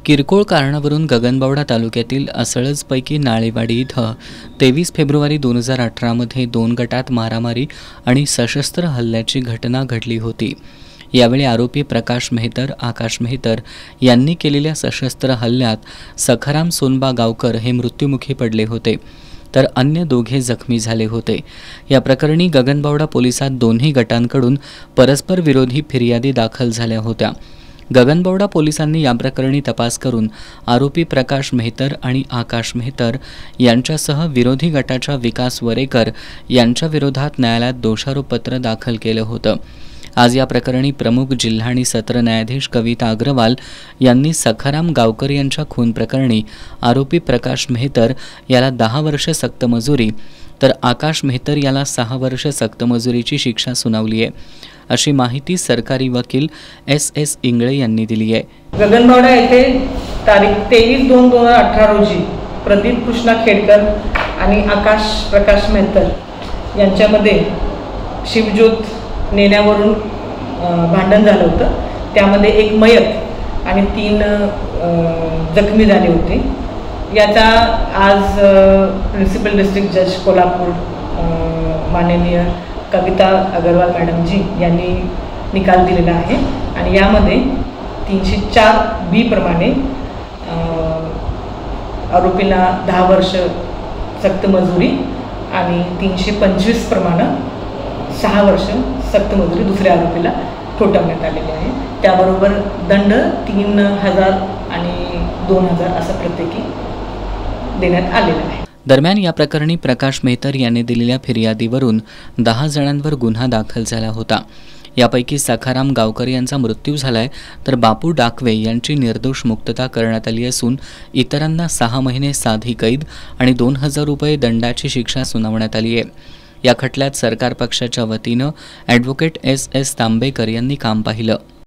किरकोळ कारणावरून गगनबावडा तालुक्यातील असळजपैकी नाळेवाडी इथं 23 फेब्रुवारी 2018 मध्ये 2 गटात मारामारी आणि सशस्त्र हल्ल्याची घटना घडली होती। यावेळी आरोपी प्रकाश मेहतर, आकाश मेहतर यांनी केलेल्या सशस्त्र हल्ल्यात सखाराम सोनबा गावकर हे मृत्युमुखी पडले होते, तर अन्य दोघे जखमी झाले होते। या प्रकरणी गगनबावडा पोलिसात दोन्ही गटांकडून परस्पर विरोधी फिर्यादी दाखल झाल्या होत्या। गगनबावडा पोलिसांनी या प्रकरणी तपास करून आरोपी प्रकाश मेहतर आणि आकाश मेहतर यांच्यासह विरोधी गटाच्या विकास वरेकर यांच्या विरोधात न्यायालयात दोषारोपपत्र दाखल केलं होतं। आज या प्रकरणी प्रमुख जिल्हा आणि सत्र न्यायाधीश कविता अग्रवाल यांनी सखाराम गावकर यांच्या खून प्रकरणी आरोपी प्रकाश मेहतर याला 10 वर्ष सक्त मजुरी तर आकाश मेहतर याला 6 वर्ष सक्त मजुरीची शिक्षा सुनावली आहे, अशी माहिती सरकारी वकील S.S. इंगळे यांनी दिली आहे। गगनबावडा येथे तारीख 23/2/2018 रोजी प्रदीप कृष्णा खेडकर आणि आकाश प्रकाश मेहतर यांच्यामध्ये शिवज्योत नेण्यावरून भांडण झालं होतं। त्यामध्ये एक मयत आणि 3 जखमी झाले होते। याचा आज प्रिन्सिपल डिस्ट्रिक्ट जज कोल्हापूर माननीय कविता अग्रवाल मॅडम जी यांनी निकाल दिलेला आहे आणि यामध्ये 304B प्रमाणे आरोपीला 10 वर्ष सक्त मजुरी आणि 325 प्रमाणे 6 वर्ष सक्त मजुरी दुसऱ्या आरोपीला ठोठावण्यात आलेली आहे। त्याबरोबर दंड 3000 आणि 2000 असा प्रत्येकी देण्यात आलेला आहे। दरम्यान या प्रकरणी प्रकाश मेहतर यांनी दिलेल्या फिर्यादीवरून 10 जणांवर गुन्हा दाखल झाला होता। यापैकी सखाराम गावकर यांचा मृत्यू झालाय, तर बापू डाकवे यांची निर्दोष मुक्तता करण्यात आली असून इतरांना 6 महिने साधी कैद आणि 2000 रुपये दंडाची शिक्षा सुनावण्यात आली आहे। या खटल्यात सरकार पक्षाच्या वतीनं ॲडव्होकेट S.S. तांबेकर यांनी काम पाहिलं।